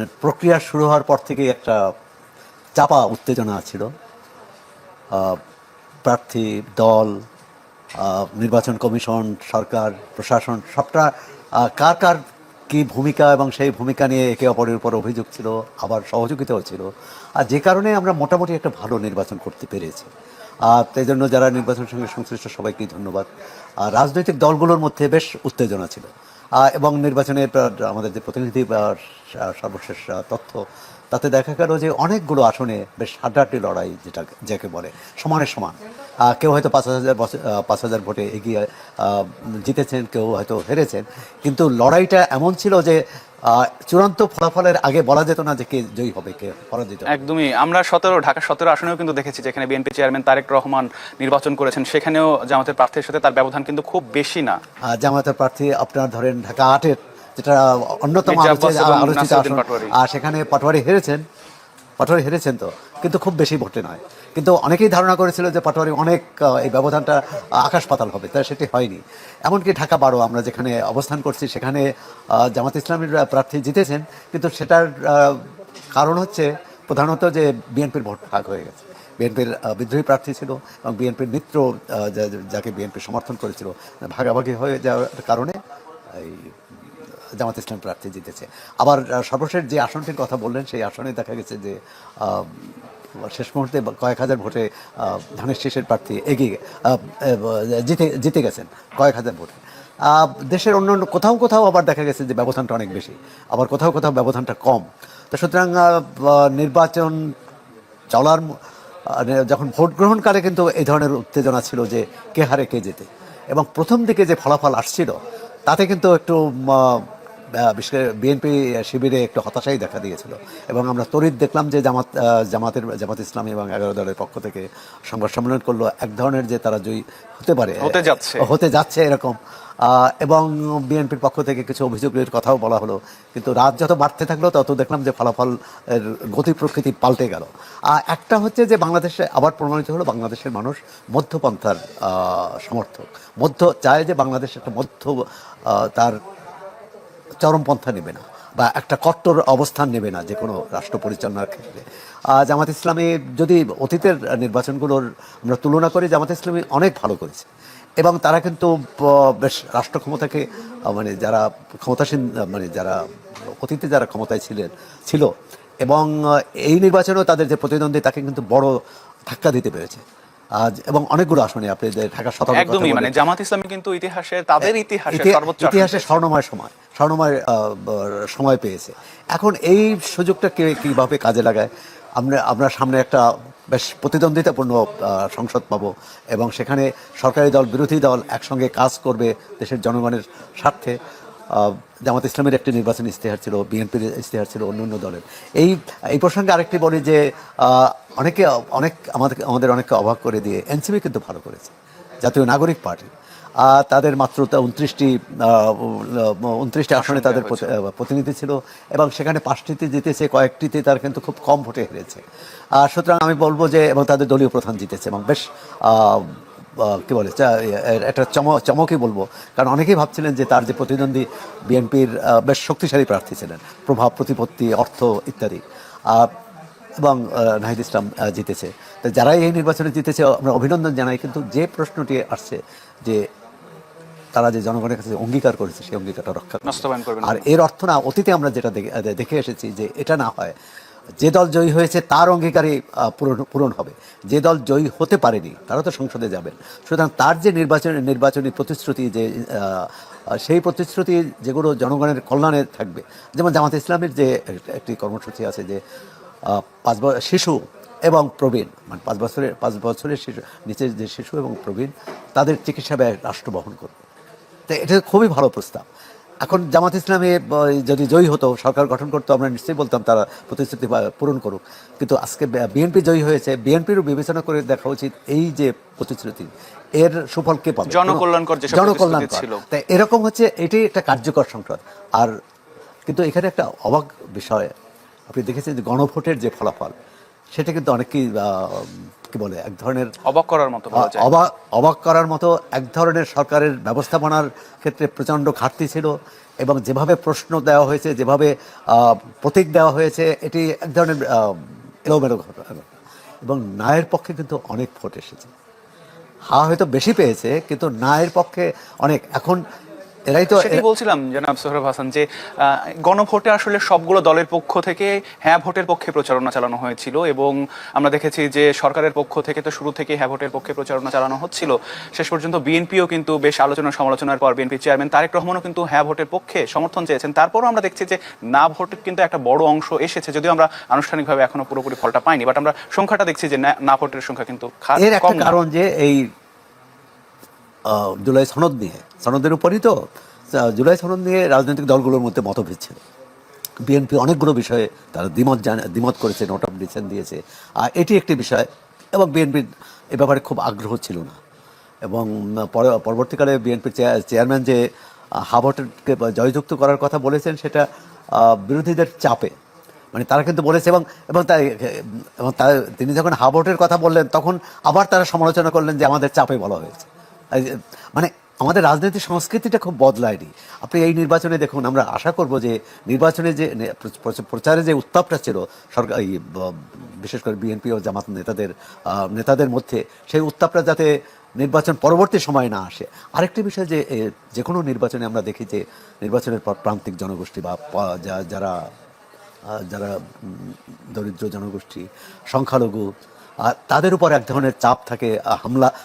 নির্বাচনের প্রক্রিয়া শুরু হওয়ার পর থেকেই একটা চাপা উত্তেজনা ছিল। প্রার্থী, দল, নির্বাচন কমিশন, সরকার, প্রশাসন সবটা কার কার কী ভূমিকা এবং সেই ভূমিকা নিয়ে একে অপরের উপর অভিযোগ ছিল, আবার সহযোগিতাও ছিল। আর যে কারণে আমরা মোটামুটি একটা ভালো নির্বাচন করতে পেরেছি। তাই জন্য যারা নির্বাচনের সঙ্গে সংশ্লিষ্ট সবাইকেই ধন্যবাদ। রাজনৈতিক দলগুলোর মধ্যে বেশ উত্তেজনা ছিল এবং নির্বাচনের আমাদের যে প্রতিনিধি সর্বশেষ তথ্য, তাতে দেখা গেল যে অনেকগুলো আসনে বেশ হাড্ডাহাড্ডি লড়াই, যাকে বলে সমানে সমান। কেউ হয়তো 5,000 ভোটে এগিয়ে জিতেছেন, কেউ হয়তো হেরেছেন, কিন্তু লড়াইটা এমন ছিল যে চূড়ান্ত ফলাফলের আগে বলা যেত না যে কে জয়ী হবে, কে পরাজিত। একদমই। আমরা ঢাকা 17 আসনেও কিন্তু দেখেছি, যেখানে বিএনপি চেয়ারম্যান তারেক রহমান নির্বাচন করেছেন, সেখানেও জামাতের প্রার্থীর সাথে তার ব্যবধান কিন্তু খুব বেশি না। জামাতের প্রার্থী আপনার ধরেন ঢাকা 8-এর, যেটা অন্যতম আলোচিত আসন, আর সেখানে পাটোয়ারি হেরেছেন তো, কিন্তু খুব বেশি ভোটে নয়। কিন্তু অনেকেই ধারণা করেছিল যে পাটোয়ারি অনেক, এই ব্যবধানটা আকাশ পাতাল হবে, তাই সেটি হয়নি। এমনকি ঢাকা 12 আমরা যেখানে অবস্থান করছি, সেখানে জামাত ইসলামীর প্রার্থী জিতেছেন, কিন্তু সেটার কারণ হচ্ছে প্রধানত যে বিএনপির ভোট ভাগ হয়ে গেছে। বিএনপির বিদ্রোহী প্রার্থী ছিল এবং বিএনপির মিত্র যাকে বিএনপি সমর্থন করেছিল, ভাগাভাগি হয়ে যাওয়ার কারণে এই জামাত ইসলাম প্রার্থী জিতেছে। আবার সর্বশেষ যে আসনটির কথা বললেন, সেই আসনে দেখা গেছে যে শেষ মুহূর্তে কয়েক হাজার ভোটে ধানের শীষের প্রার্থী এগিয়ে জিতে গেছেন কয়েক হাজার ভোটে। দেশের অন্য কোথাও আবার দেখা গেছে যে ব্যবধানটা অনেক বেশি, আবার কোথাও ব্যবধানটা কম। তো সুতরাং নির্বাচন চলার যখন ভোট গ্রহণকালে কিন্তু এই ধরনের উত্তেজনা ছিল যে কে হারে কে জেতে, এবং প্রথম দিকে যে ফলাফল আসছিল তাতে কিন্তু একটু বিশেষ করে বিএনপি শিবিরে একটু হতাশাই দেখা দিয়েছিল। এবং আমরা তড়িৎ দেখলাম যে জামাত ইসলামী এবং 11 দলের পক্ষ থেকে সংবাদ সম্মেলন করলো, এক ধরনের যে তারা জয়ী হতে যাচ্ছে এরকম। এবং বিএনপির পক্ষ থেকে কিছু অভিযোগের কথাও বলা হলো, কিন্তু রাত যত বাড়তে থাকলো তত দেখলাম যে ফলাফল গতি প্রকৃতি পাল্টে গেল। একটা হচ্ছে যে বাংলাদেশে আবার প্রমাণিত হলো বাংলাদেশের মানুষ মধ্যপন্থার সমর্থক, চায় যে বাংলাদেশ একটা তার চরমপন্থা নেবে না বা একটা কট্টর অবস্থান নেবে না যে কোনো রাষ্ট্র পরিচালনার ক্ষেত্রে। জামাত ইসলামী যদি অতীতের নির্বাচনগুলোর আমরা তুলনা করি, জামাত ইসলামী অনেক ভালো করেছে এবং তারা কিন্তু বেশ রাষ্ট্র ক্ষমতাকে মানে যারা ক্ষমতাসীন, মানে যারা অতীতে যারা ক্ষমতায় ছিল এবং এই নির্বাচনেও তাদের যে প্রতিদ্বন্দ্বী তাকে কিন্তু বড় ধাক্কা দিতে পেরেছে। এবং অনেকগুলো আসনে আপনি ঢাকা 17 একদমই, মানে জামাত ইসলামী কিন্তু ইতিহাসে স্বর্ণময় সময় পেয়েছে। এখন এই সুযোগটা কিভাবে কাজে লাগায়, আমরা সামনে একটা বেশ প্রতিদ্বন্দ্বিতাপূর্ণ সংসদ পাবো এবং সেখানে সরকারি দল বিরোধী দল একসঙ্গে কাজ করবে দেশের জনগণের স্বার্থে। জামাত ইসলামের একটি নির্বাচনী ইশতেহার ছিল, বিএনপির ইশতেহার ছিল, অন্য দলের। এই প্রসঙ্গে আরেকটি বলি যে আমাদের অনেককে অবাক করে দিয়ে এনসিপি কিন্তু ভালো করেছে, জাতীয় নাগরিক পার্টি। তাদের মাত্র 29টি আসনে তাদের প্রতিনিধি ছিল এবং সেখানে 5টিতে জিতেছে, কয়েকটিতে তার কিন্তু খুব কম ভোটে হেরেছে। সুতরাং আমি বলবো যে, এবং তাদের দলীয় প্রধান জিতেছে এবং বেশ কী বলে একটা চমকই বলবো, কারণ অনেকেই ভাবছিলেন যে তার যে প্রতিদ্বন্দ্বী বিএনপির বেশ শক্তিশালী প্রার্থী ছিলেন, প্রভাব, প্রতিপত্তি, অর্থ ইত্যাদি, এবং নাহিদ ইসলাম জিতেছে। তো যারাই এই নির্বাচনে জিতেছে আমরা অভিনন্দন জানাই, কিন্তু যে প্রশ্নটি আসছে যে তারা যে জনগণের কাছে অঙ্গীকার করেছে সেই অঙ্গীকারটা রক্ষা করবে। আর এর অর্থ না, অতীতে আমরা যেটা দেখে এসেছি যে এটা না হয়, যে দল জয়ী হয়েছে তার অঙ্গীকারই পূরণ হবে, যে দল জয়ী হতে পারেনি তারা তো সংসদে যাবেন। সুতরাং তার যে নির্বাচনী প্রতিশ্রুতি, যে সেই প্রতিশ্রুতি যেগুলো জনগণের কল্যাণে থাকবে, যেমন জামাত ইসলামের যে একটি কর্মসূচি আছে যে 5 শিশু এবং প্রবীণ, মানে 5 বছরের শিশু নিচের যে শিশু এবং প্রবীণ, তাদের চিকিৎসা ব্যয় রাষ্ট্র বহন করবে। তো এটা খুবই ভালো প্রস্তাব। এখন জামাত ইসলামী যদি জয়ী হতো, সরকার গঠন করতো, আমরা নিশ্চয়ই বলতাম তারা প্রতিশ্রুতি পূরণ করুক। কিন্তু আজকে বিএনপি জয়ী হয়েছে, বিএনপিরও বিবেচনা করে দেখা উচিত এই যে প্রতিশ্রুতি, এর সুফল কে পাবে, জনকল্যাণকর। তাই এরকম হচ্ছে, এটি একটা কার্যকর সংসদ। আর কিন্তু এখানে একটা অবাক বিষয় আপনি দেখেছেন যে গণভোটের যে ফলাফল, সেটা কিন্তু অনেকেই কি বলে এক ধরনের অবাক করার মতো এক ধরনের সরকারের ব্যবস্থাপনার ক্ষেত্রে প্রচণ্ড ঘাটতি ছিল এবং যেভাবে প্রশ্ন দেওয়া হয়েছে, যেভাবে প্রতীক দেওয়া হয়েছে, এটি এক ধরনের এলোমেলো ঘটনা। এবং নায়ের পক্ষে কিন্তু অনেক ভোট এসেছে। হয়তো বেশি পেয়েছে, কিন্তু নায়ের পক্ষে অনেক। এখন এরাই তো সেটাই বলছিলাম জনাব সোহরাব হাসান যে গণভোটে আসলে সবগুলো দলের পক্ষ থেকে হ্যাঁ ভোটের পক্ষে প্রচারণা চালানো হয়েছিল, এবং আমরা দেখেছি যে সরকারের পক্ষ থেকে তো শুরু থেকে হ্যাঁ ভোটের পক্ষে প্রচারণা চালানো হচ্ছিল। শেষ পর্যন্ত বিএনপিও কিন্তু বেশ আলোচনা সমালোচনার পর বিএনপি চেয়ারম্যান তারেক রহমানও কিন্তু হ্যাঁ ভোটের পক্ষে সমর্থন চেয়েছেন। তারপরও আমরা দেখছি যে না ভোটের কিন্তু একটা বড় অংশ এসেছে, যদিও আমরা আনুষ্ঠানিকভাবে এখনো পুরোপুরি ফলটা পাইনি, বাট আমরা সংখ্যাটা দেখছি যে না ভোটের সংখ্যা কিন্তু এর একটা কারণ যে এই জুলাই সনদ নিয়ে, সনদের উপরই তো জুলাই সনদ নিয়ে রাজনৈতিক দলগুলোর মধ্যে মতভেদ ছিল। বিএনপি অনেকগুলো বিষয়ে তারা দ্বিমত করেছে, নোট অফ ডিসেন্ট দিয়েছে, আর এটি একটি বিষয়। এবং বিএনপির এ ব্যাপারে খুব আগ্রহ ছিল না। এবং পরবর্তীকালে বিএনপির চেয়ারম্যান যে হাভোটকে জয়যুক্ত করার কথা বলেছেন, সেটা বিরোধীদের চাপে, মানে তারা কিন্তু বলেছে। এবং এবং তিনি যখন হাভোটের কথা বললেন, তখন আবার তারা সমালোচনা করলেন যে আমাদের চাপে বলা হয়েছে। মানে আমাদের রাজনৈতিক সংস্কৃতিটা খুব বদলায়নি। আপনি এই নির্বাচনে দেখুন, আমরা আশা করব যে নির্বাচনে যে প্রচারে যে উত্তাপটা ছিল সরকার, বিশেষ করে বিএনপি ও জামাত নেতাদের মধ্যে, সেই উত্তাপটা যাতে নির্বাচন পরবর্তী সময় না আসে। আরেকটি বিষয় যে কোনো নির্বাচনে আমরা দেখি যে নির্বাচনের পর প্রান্তিক জনগোষ্ঠী বা যারা যারা দরিদ্র জনগোষ্ঠী, সংখ্যালঘু, তাদের উপর এক ধরনের চাপ থাকে,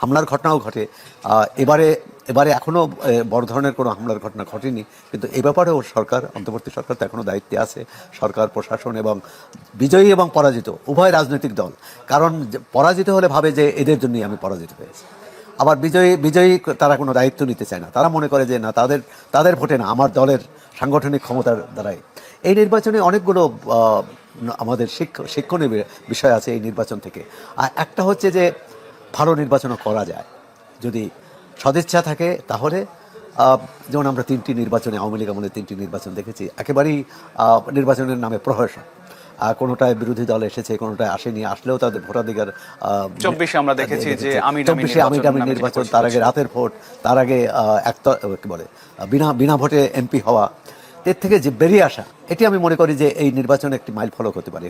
হামলার ঘটনাও ঘটে। এবারে এখনও বড় ধরনের কোনো হামলার ঘটনা ঘটেনি, কিন্তু এ ব্যাপারেও অন্তর্বর্তী সরকার তো এখনও দায়িত্বে আছে, সরকার, প্রশাসন এবং বিজয়ী এবং পরাজিত উভয় রাজনৈতিক দল। কারণ পরাজিত হলে ভাবে যে এদের জন্যই আমি পরাজিত হয়েছি। আবার বিজয়ী তারা কোনো দায়িত্ব নিতে চায় না, তারা মনে করে যে না, তাদের ভোটে না, আমার দলের সাংগঠনিক ক্ষমতার দ্বারাই। এই নির্বাচনে অনেকগুলো আমাদের শিক্ষণীয় বিষয় আছে এই নির্বাচন থেকে। আর একটা হচ্ছে যে ভালো নির্বাচনও করা যায় যদি সদিচ্ছা থাকে। তাহলে যেমন আমরা 3টি নির্বাচনে, আওয়ামী লীগ আমলে 3টি নির্বাচন দেখেছি, একেবারেই নির্বাচনের নামে প্রহসন। কোনোটায় বিরোধী দল এসেছে, কোনোটায় আসেনি, আসলেও তাদের ভোটাধিকার। 24 আমরা দেখেছি যে 24 আমিডামি নির্বাচন, তার আগে রাতের ভোট, তার আগে কি বলে বিনা ভোটে এমপি হওয়া। এর থেকে যে বেরিয়ে আসা, এটি আমি মনে করি যে এই নির্বাচন একটি মাইল ফলক হতে পারে,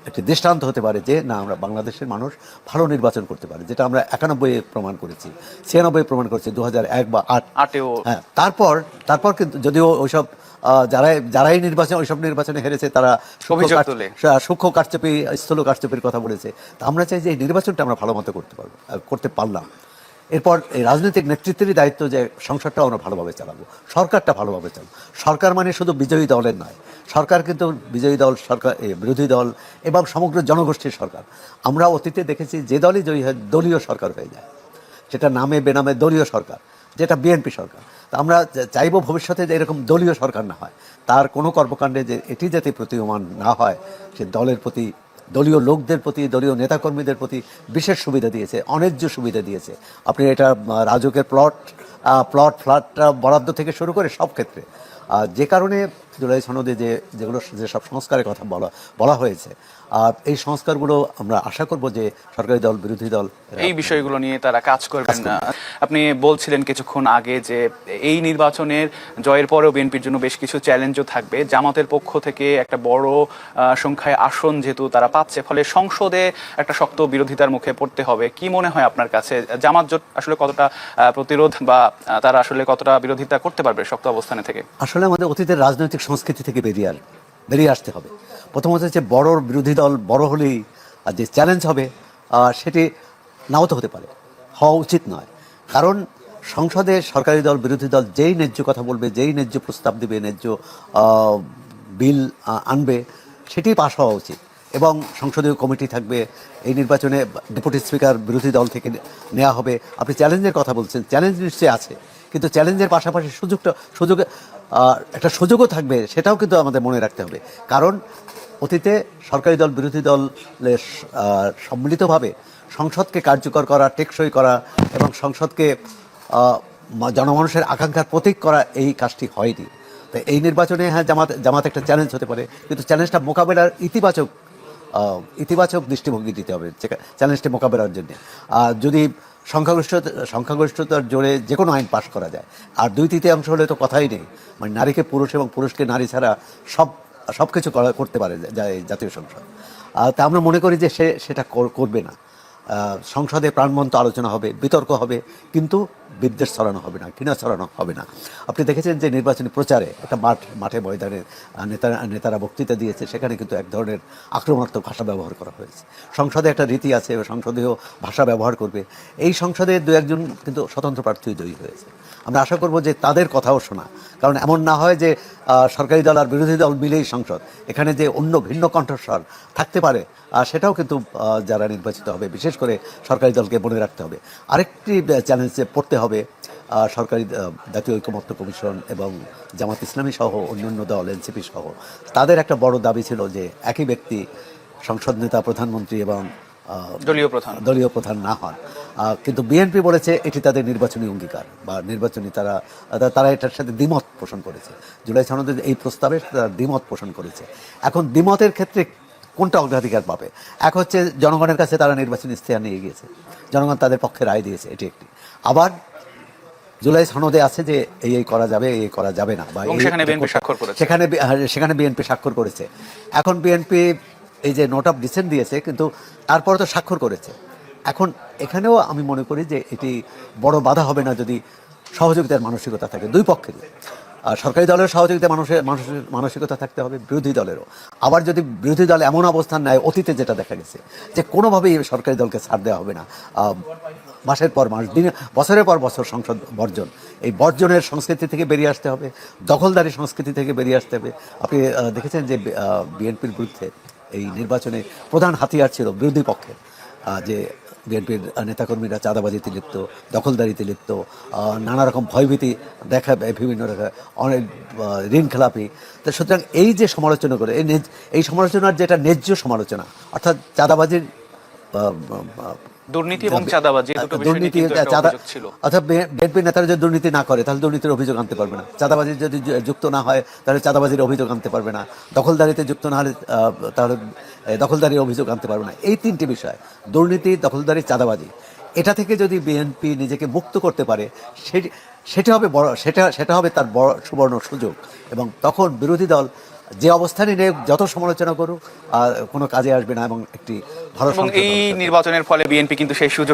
একটি দৃষ্টান্ত হতে পারে যে না, আমরা বাংলাদেশের মানুষ ভালো নির্বাচন করতে পারে, যেটা আমরা 91-এ প্রমাণ করেছি, 96-এ প্রমাণ করেছি, 2001 বা 8-এও। হ্যাঁ, তারপর কিন্তু যদিও ওইসব যারাই ওইসব নির্বাচনে হেরেছে, তারা সূক্ষ্ম কারচুপি, স্থূল কারচুপির কথা বলেছে। তা আমরা চাই যে এই নির্বাচনটা আমরা ভালো মতো করতে পারলাম। এরপর এই রাজনৈতিক নেতৃত্বেরই দায়িত্ব যে সংসদটা আমরা ভালোভাবে চালাবো, সরকারটা ভালোভাবে চালাবো। সরকার মানে শুধু বিজয়ী দলের নয়, সরকার কিন্তু বিজয়ী দল, সরকার, বিরোধী দল এবং সমগ্র জনগোষ্ঠীর সরকার। আমরা অতীতে দেখেছি যে দলই জয়ী হয় দলীয় সরকার হয়ে যায়, সেটা নামে বেনামে দলীয় সরকার, যেটা বিএনপি সরকার। তা আমরা চাইবো ভবিষ্যতে যে এরকম দলীয় সরকার না হয়, তার কোনো কর্মকাণ্ডে যে এটি যাতে প্রতীয়মান না হয়। সে দলের প্রতি, দলীয় লোকদের প্রতি, দলীয় নেতাকর্মীদের প্রতি বিশেষ সুবিধা দিয়েছে, অন্যায্য সুবিধা দিয়েছে। আপনি এটা রাজুকের ফ্ল্যাট বরাদ্দ থেকে শুরু করে সব ক্ষেত্রে, যে কারণে জুলাই সনদে যেসব সংস্কারের কথা বলা হয়েছে, এই সংস্কারগুলো আমরা আশা করব যে সরকারি দল, বিরোধী দল এই বিষয়গুলো নিয়ে তারা কাজ করবেন না। আপনি বলছিলেন কিছুক্ষণ আগে যে এই নির্বাচনের জয়ের পরেও বিএনপির জন্য বেশ কিছু চ্যালেঞ্জও থাকবে। জামাতের পক্ষ থেকে একটা বড় সংখ্যায় আসন যেহেতু তারা পাচ্ছে, ফলে সংসদে একটা শক্ত বিরোধিতার মুখে পড়তে হবে। কি মনে হয় আপনার কাছে, জামাত জোট আসলে কতটা প্রতিরোধ বা তারা আসলে কতটা বিরোধিতা করতে পারবে শক্ত অবস্থানে থেকে? আসলে আমাদের অতীতের রাজনৈতিক সংস্কৃতি থেকে বেরিয়ে আসতে হবে। প্রথমত হচ্ছে বড় বিরোধী দল বড় হলেই যে চ্যালেঞ্জ হবে, সেটি নাও তো হতে পারে, হওয়া উচিত নয়। কারণ সংসদে সরকারি দল, বিরোধী দল যেই ন্যায্য কথা বলবে, যেই ন্যায্য প্রস্তাব দেবে, ন্যায্য বিল আনবে, সেটি পাশ হওয়া উচিত। এবং সংসদীয় কমিটি থাকবে। এই নির্বাচনে ডেপুটি স্পিকার বিরোধী দল থেকে নেওয়া হবে। আপনি চ্যালেঞ্জের কথা বলছেন, চ্যালেঞ্জ নিশ্চয়ই আছে, কিন্তু চ্যালেঞ্জের পাশাপাশি একটা সুযোগও থাকবে, সেটাও কিন্তু আমাদের মনে রাখতে হবে। কারণ অতীতে সরকারি দল, বিরোধী দল সম্মিলিতভাবে সংসদকে কার্যকর করা, টেকসই করা এবং সংসদকে জনমানুষের আকাঙ্ক্ষার প্রতীক করা, এই কাজটি হয়নি। তো এই নির্বাচনে হ্যাঁ, জামাত একটা চ্যালেঞ্জ হতে পারে, কিন্তু চ্যালেঞ্জটা মোকাবেলার ইতিবাচক দৃষ্টিভঙ্গি দিতে হবে চ্যালেঞ্জটি মোকাবেলার জন্য। যদি সংখ্যাগরিষ্ঠতার জোরে যে কোনো আইন পাশ করা যায়, আর 2/3 হলে তো কথাই নেই। মানে নারীকে পুরুষ এবং পুরুষকে নারী ছাড়া সব কিছু করতে পারে যায় জাতীয় সংসদ। তা আমরা মনে করি যে সেটা করবে না। সংসদে প্রাণবন্ত আলোচনা হবে, বিতর্ক হবে, কিন্তু বিদ্বেষ ছড়ানো হবে না, ঘৃণা ছড়ানো হবে না। আপনি দেখেছেন যে নির্বাচনী প্রচারে একটা মাঠে ময়দানে নেতারা বক্তৃতা দিয়েছে, সেখানে কিন্তু এক ধরনের আক্রমণাত্মক ভাষা ব্যবহার করা হয়েছে। সংসদে একটা রীতি আছে, সংসদেও ভাষা ব্যবহার করবে। এই সংসদে 2-1 কিন্তু স্বতন্ত্র প্রার্থী জয়ী হয়েছে। আমরা আশা করব যে তাদের কথাও শোনা, কারণ এমন না হয় যে সরকারি দল আর বিরোধী দল মিলেই সংসদ, এখানে যে অন্য ভিন্ন কণ্ঠস্বর থাকতে পারে সেটাও কিন্তু যারা নির্বাচিত হবে, বিশেষ করে সরকারি দলকে মনে রাখতে হবে। আরেকটি চ্যালেঞ্জে পড়তে হবে সরকারি জাতীয় ঐকমত্য কমিশন এবং জামাত ইসলামী সহ অন্যান্য দল, এনসিপি সহ, তাদের একটা বড় দাবি ছিল যে একই ব্যক্তি সংসদ নেতা, প্রধানমন্ত্রী এবং দলীয় প্রধান না হন। কিন্তু বিএনপি বলেছে এটি তাদের নির্বাচনী অঙ্গীকার বা নির্বাচনী, তারা এটার সাথে দ্বিমত পোষণ করেছে। জুলাই সনদের এই প্রস্তাবে তারা দ্বিমত পোষণ করেছে। এখন দ্বিমতের ক্ষেত্রে কোনটা অগ্রাধিকার পাবে? এক হচ্ছে জনগণের কাছে তারা নির্বাচনী ইশতেহার নিয়ে গিয়েছে, জনগণ তাদের পক্ষে রায় দিয়েছে, এটি একটি। আবার জুলাই সনদে আছে যে এই করা যাবে, এই করা যাবে না, বা সেখানে বিএনপি স্বাক্ষর করেছে। এখন বিএনপি এই যে নোট অফ ডিসেন্ট দিয়েছে, কিন্তু তারপরে তো স্বাক্ষর করেছে। এখন এখানেও আমি মনে করি যে এটি বড় বাধা হবে না যদি সহযোগিতার মানসিকতা থাকে দুই পক্ষেরই। সরকারি দলের সহযোগিতা মানসিকতা থাকতে হবে, বিরোধী দলেরও। আবার যদি বিরোধী দল এমন অবস্থান নেয়, অতীতে যেটা দেখা গেছে যে কোনোভাবেই সরকারি দলকে ছাড় দেওয়া হবে না, মাসের পর মাস, বছরের পর বছর সংসদ বর্জন, এই বর্জনের সংস্কৃতি থেকে বেরিয়ে আসতে হবে, দখলদারি সংস্কৃতি থেকে বেরিয়ে আসতে হবে। আপনি দেখেছেন যে বিএনপির বিরুদ্ধে এই নির্বাচনে প্রধান হাতিয়ার ছিল বিরোধী পক্ষের, যে বিএনপির নেতাকর্মীরা চাঁদাবাজিতে লিপ্ত, দখলদারিতে লিপ্ত, নানা রকম ভয়ভীতি বিভিন্ন অনেক ঋণ খেলাপি। তো সুতরাং এই যে সমালোচনা করে, এই সমালোচনার যেটা ন্যায্য সমালোচনা, অর্থাৎ চাঁদাবাজির দুর্নীতি এবং চাঁদাবাজি দুটো বিষয় নিয়ে কিন্তু একটা অভিযোগ ছিল। অর্থাৎ বিএনপি নেতারা যদি দুর্নীতি না করে তাহলে দুর্নীতির অভিযোগ আনতে পারবে না, চাঁদাবাজি যদি যুক্ত না হয় তাহলে চাঁদাবাজির অভিযোগ আনতে পারবে না, দখলদারিতে যুক্ত না হলে তাহলে দখলদারির অভিযোগ আনতে পারবে না। এই তিনটি বিষয়, দুর্নীতি, দখলদারি, চাঁদাবাজি, এটা থেকে যদি বিএনপি নিজেকে মুক্ত করতে পারে, সেটা হবে তার বড় সুবর্ণ সুযোগ। এবং তখন বিরোধী দল যে অবস্থানে নিয়ে যত সমালোচনা করুক কোনো কাজে আসবে না, এবং একটি ভালো এই নির্বাচনের ফলে বিএনপি কিন্তু সেই সুযোগ